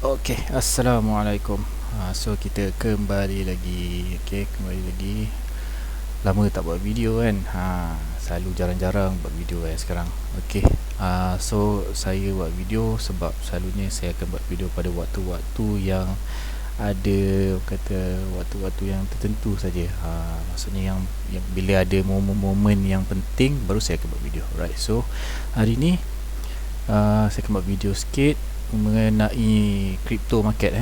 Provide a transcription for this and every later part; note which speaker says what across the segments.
Speaker 1: Okey, assalamualaikum. So kita kembali lagi. Okey, kembali lagi. Lama tak buat video kan. Selalu jarang-jarang buat video sekarang. Okey. So saya buat video sebab selalunya saya akan buat video pada waktu-waktu yang ada kata waktu-waktu yang tertentu saja. Maksudnya yang bila ada momen-momen yang penting baru saya akan buat video. Right. So hari ni saya akan buat video sikit mengenai crypto market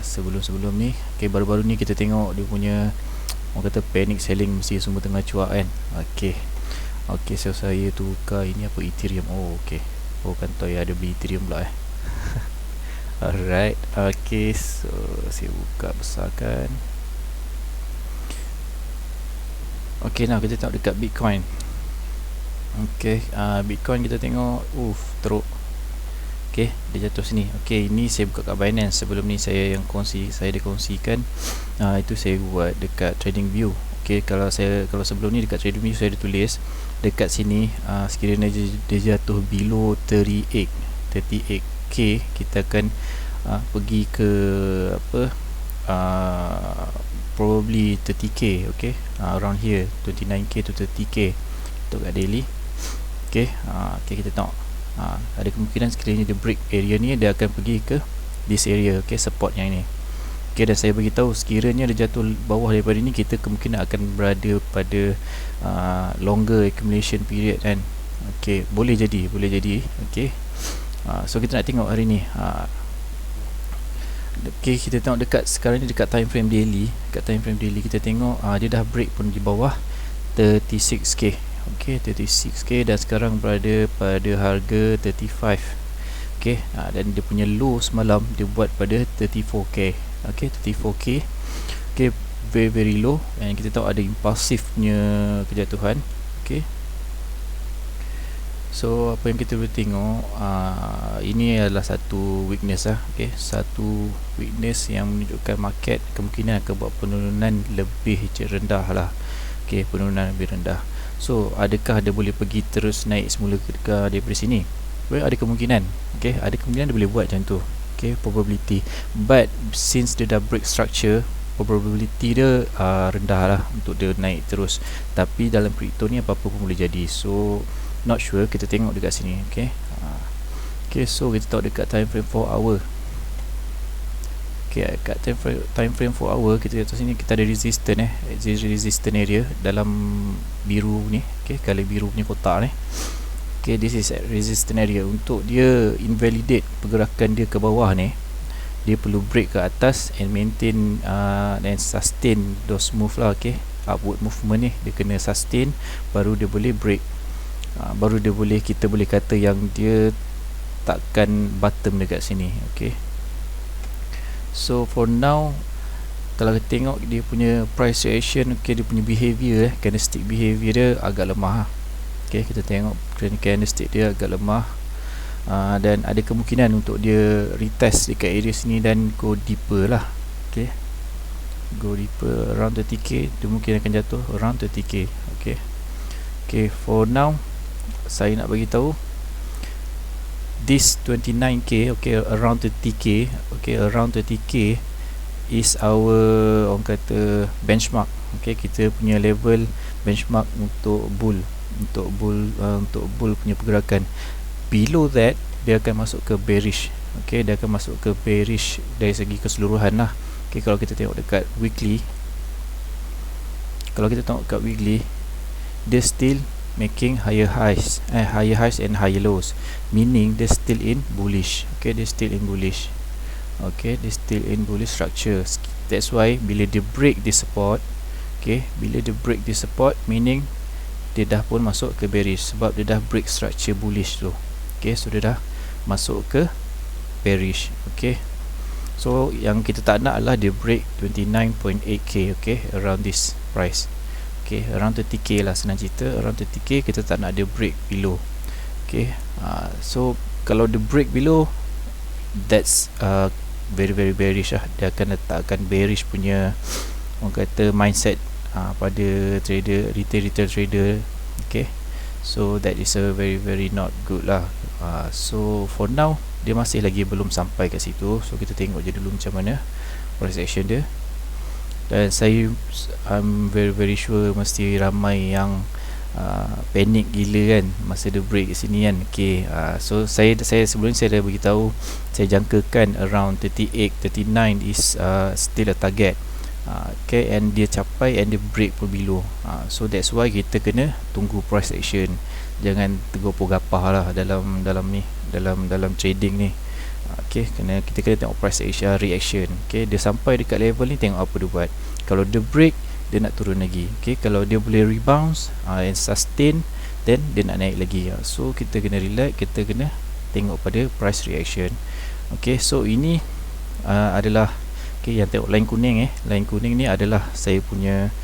Speaker 1: sebelum-sebelum ni. Okay, baru-baru ni kita tengok dia punya orang kata panic selling, mesti semua tengah cuak kan. Okay, so saya tukar ini apa, Ethereum. Okay, kan tahu ada beli Ethereum pula alright. Okay, so saya buka besarkan. Okay, now kita tengok dekat Bitcoin. Okay, Bitcoin kita tengok teruk. Okay, dia jatuh sini. Okay, ini saya buka kat Binance. Sebelum ni saya dah kongsikan. Itu saya buat dekat TradingView. Okay, kalau sebelum ni dekat TradingView saya ada tulis dekat sini, sekiranya dia jatuh below 38k, kita akan pergi ke apa, probably 30k. Okay, around here 29k to 30k untuk kat daily. Okay, kita tengok. Ada kemungkinan sekiranya dia break area ni, dia akan pergi ke this area. Okay, support yang ini. Okay, dan saya beritahu sekiranya dia jatuh bawah daripada ni, kita kemungkinan akan berada pada longer accumulation period kan. Okay, boleh jadi. Okay, so kita nak tengok hari ni. Okay, kita tengok dekat sekarang ni dekat time frame daily. Dekat time frame daily kita tengok dia dah break pun di bawah 36k. Okay, 36k dan sekarang berada pada harga 35. Okay, dan dia punya low semalam dia buat pada 34k. Okay, 34k. Okay, very low. Dan kita tahu ada impulsifnya kejatuhan. Okay, so apa yang kita boleh tengok, ini adalah satu weakness Okay, satu weakness yang menunjukkan market kemungkinan akan buat penurunan lebih rendah lah. Okay, penurunan lebih rendah. So adakah dia boleh pergi terus naik semula daripada sini? Well, ada kemungkinan. Okay, ada kemungkinan dia boleh buat macam tu. Okay, probability. But since dia dah break structure, probability dia rendah lah untuk dia naik terus. Tapi dalam crypto ni apa-apa pun boleh jadi. So not sure, kita tengok dekat sini. Okay, so kita tengok dekat time frame 4 hour. Okay, kat time frame 4 hour kita lihat sini, kita ada resistance resistance area dalam biru ni. Okay, color biru punya kotak ni. Okay, this is resistance area. Untuk dia invalidate pergerakan dia ke bawah ni, dia perlu break ke atas and maintain and sustain those move lah. Okay, upward movement ni dia kena sustain, baru dia boleh break. Baru dia boleh, kita boleh kata yang dia takkan bottom dekat sini. Okay, so for now, kalau kita tengok dia punya price reaction, okay, dia punya behavior candlestick behavior dia agak lemah. Okay, kita tengok candlestick dia agak lemah, dan ada kemungkinan untuk dia retest dekat area sini dan go deeper lah. Okay, go deeper around 30k, dia mungkin akan jatuh around 30k. Okay, for now saya nak bagi tahu this 29k, okay, around 30k, okay, around 30k is our, orang kata, benchmark. Okay, kita punya level benchmark untuk bull punya pergerakan. Below that dia akan masuk ke bearish. Okay, dia akan masuk ke bearish dari segi keseluruhan lah. Okay, kalau kita tengok dekat weekly, dia still making higher highs and higher lows, meaning they're still in bullish. Okay, they're still in bullish. Okay, they're still in bullish structure. That's why bila dia break this support, okay, meaning dia dah pun masuk ke bearish, sebab dia dah break structure bullish tu. Okay, so dia dah masuk ke bearish. Okay, so yang kita tak nak adalah dia break 29.8k. Okay, around this price. Okay, around 30k lah, senang cerita, around 30k kita tak nak dia break below. Okay, so kalau dia break below, that's very bearish lah. Dia akan letakkan bearish punya, orang kata, mindset pada trader, retail trader. Okay, so that is a very not good lah. So for now dia masih lagi belum sampai kat situ. So kita tengok je dulu macam mana price action dia. Dan I'm very sure mesti ramai yang panik gila kan masa dia break kat sini kan. Okay, so saya sebelum saya dah beritahu, saya jangkakan around 38, 39 is still a target. Okay, and dia capai and dia break pun below. So that's why kita kena tunggu price action. Jangan tergopoh gapah lah dalam trading ni. Okay, kita kena tengok price action, reaction. Okay, dia sampai dekat level ni, tengok apa dia buat. Kalau dia break, dia nak turun lagi. Okay, kalau dia boleh rebound and sustain, then dia nak naik lagi. So kita kena relax, kita kena tengok pada price reaction. Okay, so ini adalah yang tengok line kuning. Line kuning ni adalah saya punya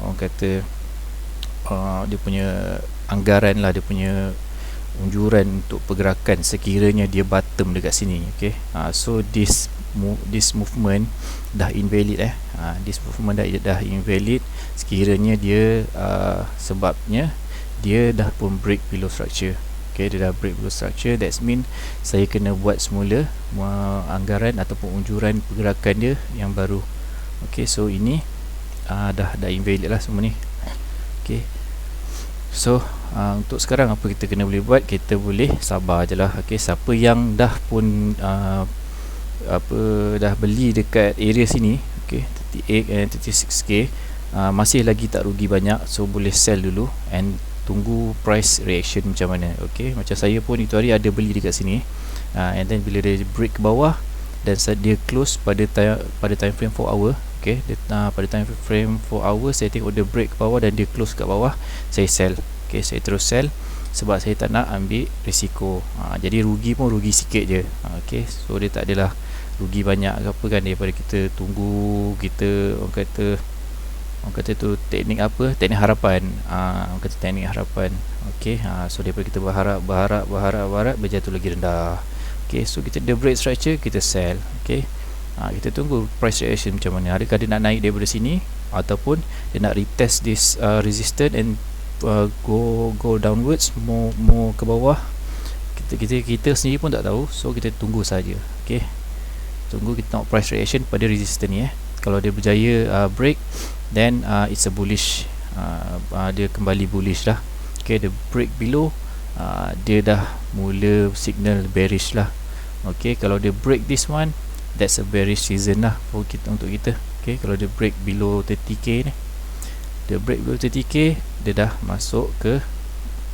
Speaker 1: orang kata dia punya anggaran lah, dia punya unjuran untuk pergerakan sekiranya dia bottom dekat sini. Okay, so this movement dah invalid. This movement dah invalid sekiranya dia sebabnya dia dah pun break below structure. Okay, dia dah break below structure. That mean saya kena buat semula anggaran ataupun unjuran pergerakan dia yang baru. Okay, so ini dah invalid lah semua ni. Okay, so untuk sekarang apa kita kena boleh buat, kita boleh sabar je lah. Okay, siapa yang dah pun dah beli dekat area sini, okay, 38 and 36k, masih lagi tak rugi banyak, so boleh sell dulu and tunggu price reaction macam mana. Okay, macam saya pun itu hari ada beli dekat sini, and then bila dia break ke bawah dan dia close pada time frame 4 hour. Okay, pada time frame 4 hour saya tengok dia break ke bawah dan dia close kat bawah, saya sell. Okay, saya terus sell sebab saya tak nak ambil risiko. Jadi rugi pun rugi sikit je. Okay, so dia tak adalah rugi banyak ke apa kan, daripada kita tunggu, kita orang kata tu teknik teknik harapan. Orang kata teknik harapan. Okay, so daripada kita berharap berjatuh lagi rendah. Okay, so kita break structure, kita sell. Okay, kita tunggu price reaction macam mana. Adakah dia nak naik daripada sini ataupun dia nak retest this resistance and go downwards, more ke bawah. Kita sendiri pun tak tahu, so kita tunggu saja. Okay, tunggu, kita tengok price reaction pada resistance ni. Kalau dia berjaya break, then it's a bullish, dia kembali bullish lah. Okay, dia break below, dia dah mula signal bearish lah. Okay, kalau dia break this one, that's a bearish season lah untuk kita. Okay, kalau dia break below 30k ni, dia break below 30k, dia dah masuk ke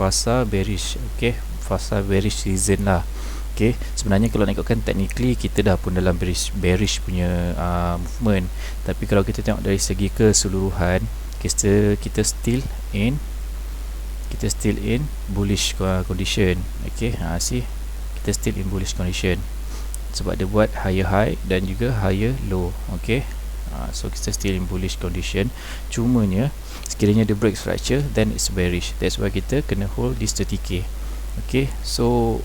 Speaker 1: fasa bearish. Okay, fasa bearish season lah. Okay, sebenarnya kalau nak ikutkan technically, kita dah pun dalam bearish punya movement. Tapi kalau kita tengok dari segi keseluruhan, kita still in bullish condition. Okay, see, kita still in bullish condition sebab dia buat higher high dan juga higher low. Okay, so kita still in bullish condition. Cumanya sekiranya dia break structure, then it's bearish. That's why kita kena hold this 30k. Okay, so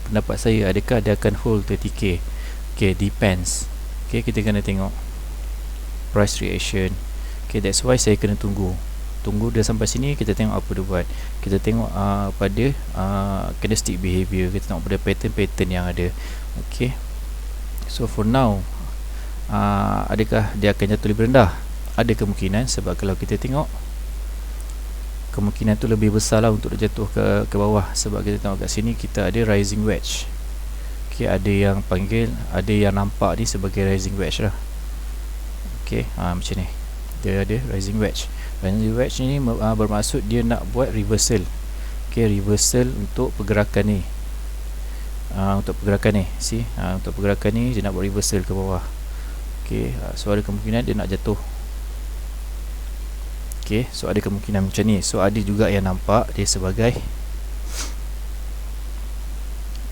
Speaker 1: pendapat saya, adakah dia akan hold 30k? Okay, depends. Okay, kita kena tengok price reaction. Okay, that's why saya kena tunggu dia sampai sini, kita tengok apa dia buat. Kita tengok pada candlestick behavior, kita tengok pada pattern yang ada. Okay, so for now, adakah dia akan jatuh lebih rendah? Ada kemungkinan, sebab kalau kita tengok, kemungkinan tu lebih besar lah untuk dia jatuh ke bawah. Sebab kita tengok kat sini, kita ada rising wedge. Okay, ada yang nampak ni sebagai rising wedge lah. Okay, macam ni, dia ada rising wedge. Rising wedge ni bermaksud dia nak buat reversal. Okay, reversal untuk pergerakan ni. Untuk pergerakan ni, see, untuk pergerakan ni dia nak buat reversal ke bawah. Okay, so ada kemungkinan dia nak jatuh. Okay, so ada kemungkinan macam ni. So ada juga yang nampak dia sebagai,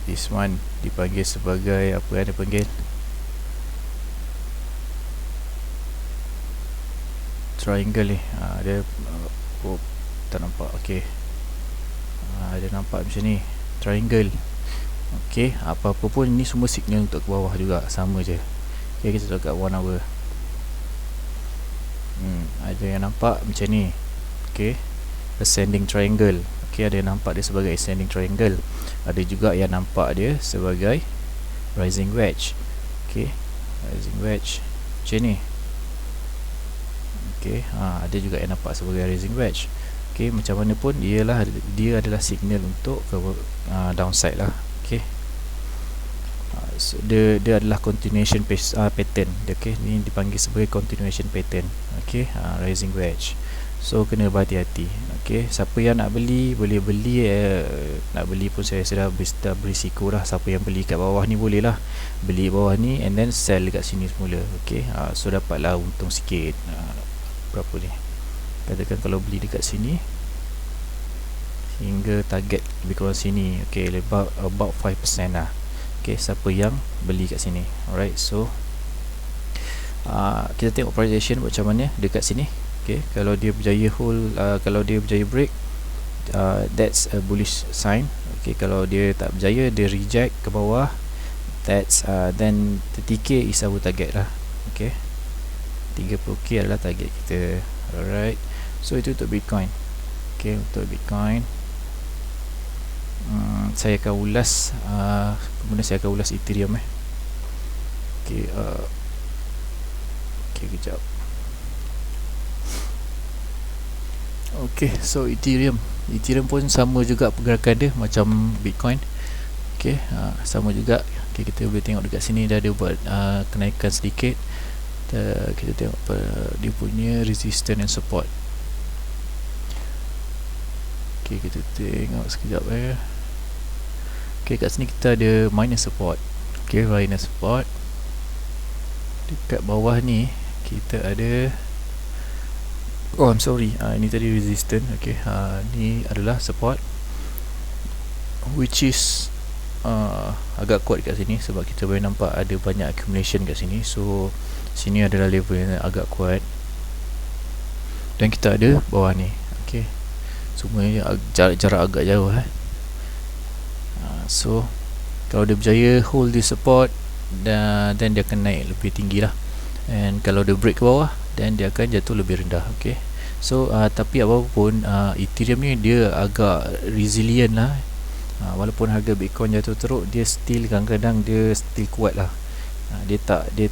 Speaker 1: this one dipanggil sebagai apa yang dia panggil, triangle ni. Dia tak nampak. Okay, dia nampak macam ni, triangle. Okay, apa-apa pun ini semua signal untuk ke bawah juga, sama je. Okay, kita tengok kat 1 hour. Ada yang nampak macam ni. Okay, ascending triangle. Okay, ada yang nampak dia sebagai ascending triangle, ada juga yang nampak dia sebagai rising wedge. Okay, rising wedge macam ni. Okay, ada juga yang nampak sebagai rising wedge. Okay, macam mana pun dia adalah signal untuk downside lah. Okay, so dia adalah continuation pattern. Okay, ni dipanggil sebagai continuation pattern. Okay, rising wedge. So kena berhati-hati. Okay, siapa yang nak beli boleh beli. Nak beli pun saya sudah berisiko lah. Siapa yang beli kat bawah ni boleh lah beli bawah ni and then sell dekat sini semula. Okay, so dapatlah untung sikit. Berapa ni, katakan kalau beli dekat sini hingga target lebih kurang sini. Okay, about 5% lah. Okay, siapa yang beli kat sini. Alright, so kita tengok price action macam mana dekat sini. Okay, kalau dia berjaya hold, kalau dia berjaya break, that's a bullish sign. Okay, kalau dia tak berjaya, dia reject ke bawah, that's then 30k is our target lah. Okay, 30k adalah target kita. Alright, so itu untuk Bitcoin. Okay, untuk Bitcoin saya akan ulas, kemudian saya akan ulas Ethereum. Okay, kejap. Okay, so Ethereum pun sama juga pergerakan dia macam Bitcoin. Okay, sama juga. Okay, kita boleh tengok dekat sini dah ada buat kenaikan sedikit. Kita tengok dia punya resistance and support. Okay, kita tengok sekejap. Okay, kat sini kita ada minor support. Okay, minor support. Dekat bawah ni kita ada, oh I'm sorry, ini tadi resistance. Okay, ni adalah support, which is agak kuat kat sini sebab kita boleh nampak ada banyak accumulation kat sini. So sini adalah level yang agak kuat, dan kita ada bawah ni. Okay, semuanya jarak agak jauh. So kalau dia berjaya hold the support, then dia akan naik lebih tinggi lah. And kalau dia break ke bawah, dan dia akan jatuh lebih rendah. Okay, so tapi apapun, Ethereum ni dia agak resilient lah. Walaupun harga Bitcoin jatuh teruk, dia still kadang-kadang dia still kuat lah. Dia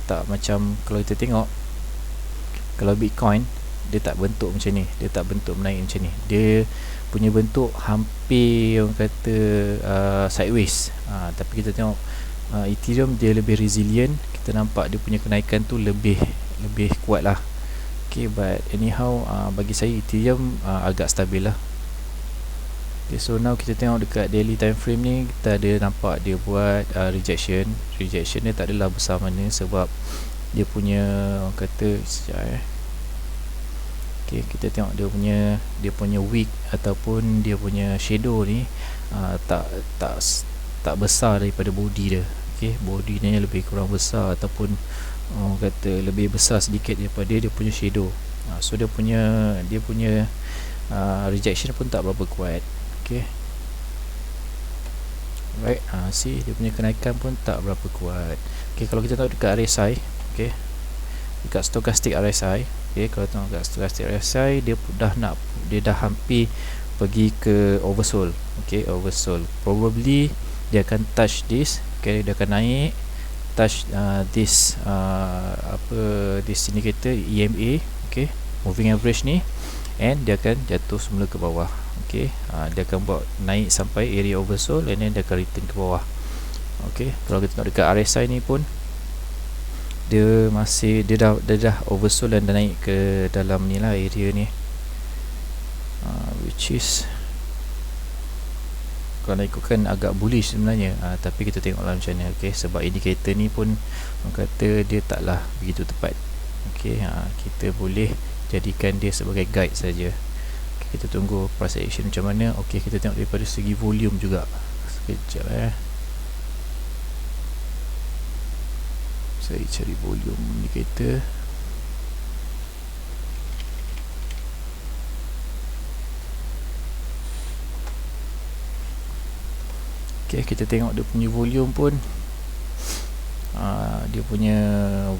Speaker 1: tak macam kalau kita tengok, kalau Bitcoin dia tak bentuk macam ni, dia tak bentuk menaik macam ni. Dia punya bentuk hampir orang kata sideways. Tapi kita tengok Ethereum dia lebih resilient. Kita nampak dia punya kenaikan tu lebih kuat lah. Okay, but anyhow, bagi saya Ethereum agak stabil lah. Okay, so now kita tengok dekat daily time frame ni, kita ada nampak dia buat rejection dia tak adalah besar mana sebab dia punya orang kata sekejap. Okay, kita tengok dia punya wick ataupun dia punya shadow ni tak besar daripada body dia. Okay, body dia lebih kurang besar ataupun orang kata lebih besar sedikit daripada dia punya shadow. So dia punya rejection pun tak berapa kuat. Okay, right, see dia punya kenaikan pun tak berapa kuat. Okay, kalau kita tengok dekat RSI, okay, dekat stochastic RSI, okay, kalau tengok dekat stochastic RSI, dia dah hampir pergi ke oversold. Okay, oversold, probably dia akan touch this. Okay, dia akan naik touch this this indicator EMA, okay, moving average ni, and dia akan jatuh semula ke bawah. Okay, dia akan buat naik sampai area oversold and then dia akan return ke bawah. Okay, kalau kita tengok dekat RSI ni pun dia dah oversold dan dah naik ke dalam ni lah area ni, which is kalau ikutkan agak bullish sebenarnya. Tapi kita tengoklah macam mana. Okay, sebab indikator ni pun orang kata dia taklah begitu tepat. Okay, kita boleh jadikan dia sebagai guide saja. Okay, kita tunggu price action macam mana. Okay, kita tengok daripada segi volume juga. Sekejap saya cari volume indicator. Okay, kita tengok dia punya volume pun, dia punya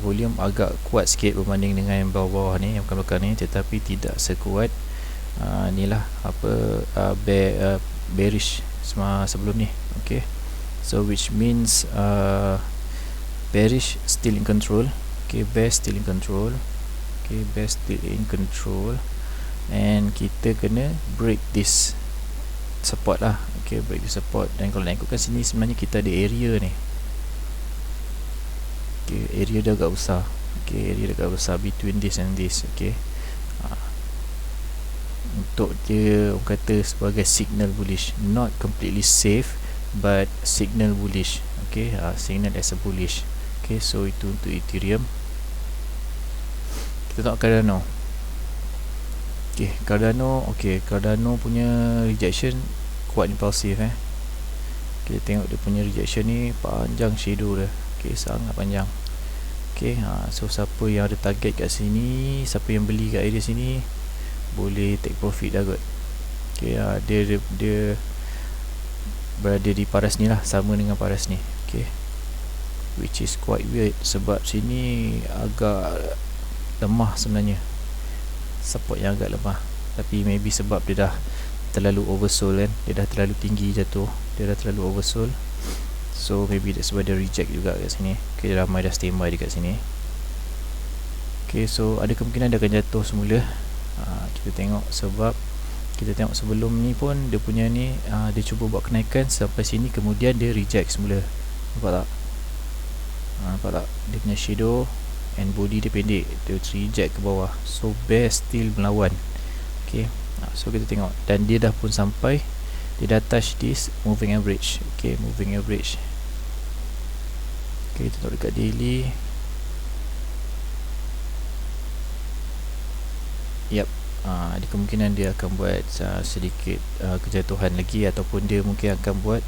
Speaker 1: volume agak kuat sikit berbanding dengan yang bawah-bawah ni, yang belakang ni, tetapi tidak sekuat Inilah apa bearish sebelum ni. Okay, so which means bearish still in control. Okay, bear still in control. Okay, bear still in control, and kita kena break this support lah. Okay, break this support. Dan kalau nak ikutkan sini, sebenarnya kita ada area ni. Okay, area dia agak besar. Okay, area dia agak besar between this and this. Okay, untuk dia orang kata sebagai signal bullish, not completely safe but signal bullish. Okay, signal as a bullish. Okay, so itu untuk Ethereum. Kita tengok Cardano. Okay, Cardano. Okay, Cardano punya rejection kuat impulsif. Kita tengok dia punya rejection ni panjang shadow dia. Okay, sangat panjang. Okay, so siapa yang ada target kat sini, siapa yang beli kat area sini, boleh take profit dah kot. Okay, dia berada di paras ni lah, sama dengan paras ni. Okay, which is quite weird sebab sini agak lemah sebenarnya, support yang agak lemah. Tapi maybe sebab dia dah terlalu oversold kan, dia dah terlalu tinggi jatuh, dia dah terlalu oversold. So maybe that's why dia reject juga kat sini. Okay, ramai dah standby dekat sini. Okay, so ada kemungkinan dia akan jatuh semula. Kita tengok, sebab kita tengok sebelum ni pun dia punya ni dia cuba buat kenaikan sampai sini, kemudian dia reject semula. Nampak tak? Nampak tak? Dia punya shadow and body dia pendek, dia reject ke bawah. So bear still melawan. Okay, so kita tengok, dan dia dah pun sampai, dia dah touch this moving average. Okay, moving average. Okay, kita tengok dekat daily. Yep, ada kemungkinan dia akan buat sedikit kejatuhan lagi, ataupun dia mungkin akan buat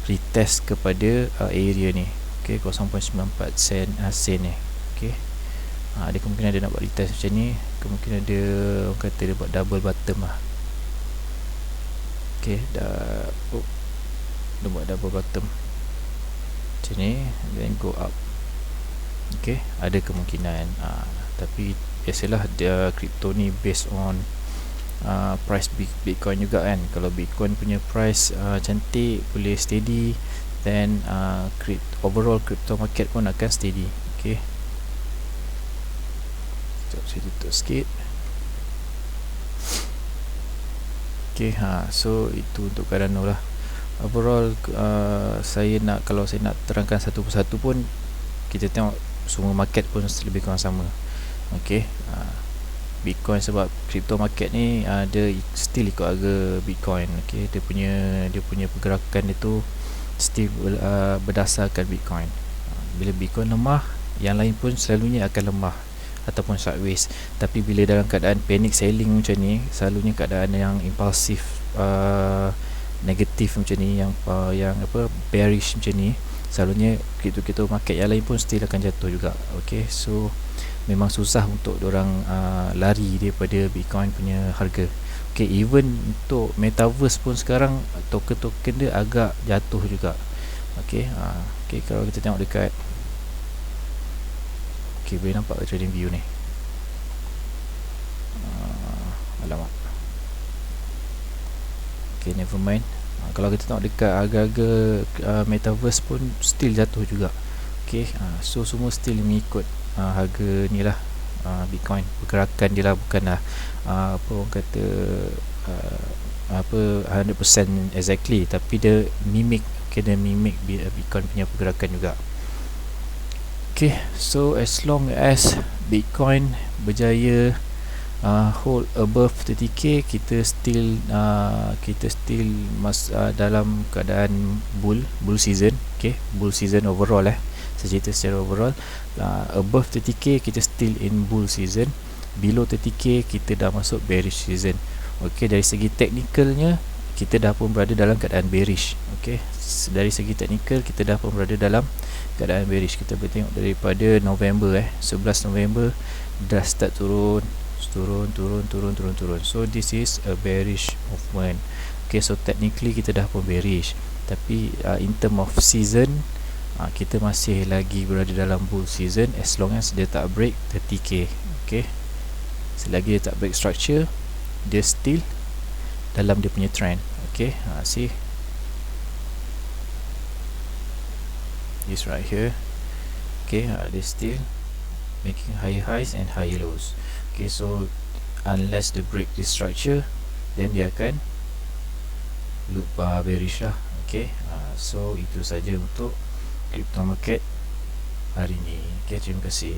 Speaker 1: retest kepada area ni. Okay, 0.94 sen ni. Okay, ada kemungkinan dia nak buat retest macam ni. Kemungkinan dia, orang kata dia buat double bottom lah. Okay, dia buat double bottom macam ni, then go up. Okay, ada kemungkinan. Tapi biasalah dia crypto ni based on price Bitcoin juga kan. Kalau Bitcoin punya price cantik, boleh steady, then overall crypto market pun akan steady. Okay, saya tutup sikit. Okay, so itu untuk Cardano lah. Overall kalau saya nak terangkan satu persatu pun, kita tengok semua market pun lebih kurang sama. Okay, Bitcoin, sebab crypto market ni dia still ikut harga Bitcoin. Okay, dia punya pergerakan dia tu still berdasarkan Bitcoin. Bila Bitcoin lemah, yang lain pun selalunya akan lemah ataupun sideways. Tapi bila dalam keadaan panic selling macam ni, selalunya keadaan yang impulsif, negatif macam ni, yang bearish macam ni, selalunya crypto market yang lain pun still akan jatuh juga. Okay, so memang susah untuk diorang lari daripada Bitcoin punya harga. Okay, even untuk metaverse pun sekarang token-token dia agak jatuh juga. Okay, okay, kalau kita tengok dekat, okay, boleh nampak ke trading view ni? Alamak. Okay, never mind. Kalau kita tengok dekat harga-harga metaverse pun still jatuh juga. Okay, so semua still mengikut harga ni lah, Bitcoin. Pergerakan dia lah, bukanlah apa orang kata 100% exactly, tapi dia mimic. Okay, dia mimic Bitcoin punya pergerakan juga. Okay, so as long as Bitcoin berjaya hold above 30k, kita still dalam keadaan bull season. Okay, bull season overall saya cerita secara overall. Above 30k kita still in bull season, below 30k kita dah masuk bearish season. Okay, dari segi teknikalnya kita dah pun berada dalam keadaan bearish. Okay, dari segi teknikal kita dah pun berada dalam keadaan bearish. Kita boleh tengok daripada November 11 November dah start turun. So this is a bearish movement. Okay, so technically kita dah pun bearish, tapi in term of season, kita masih lagi berada dalam bull season as long as dia tak break 30k. Okay, selagi dia tak break structure, dia still dalam dia punya trend. Okay, see this right here. Okay, they still making higher highs and higher lows. Okay, so unless they break this structure, then dia akan loop bearish lah. Okay, so itu saja untuk crypto market hari ni. Okay, terima kasih.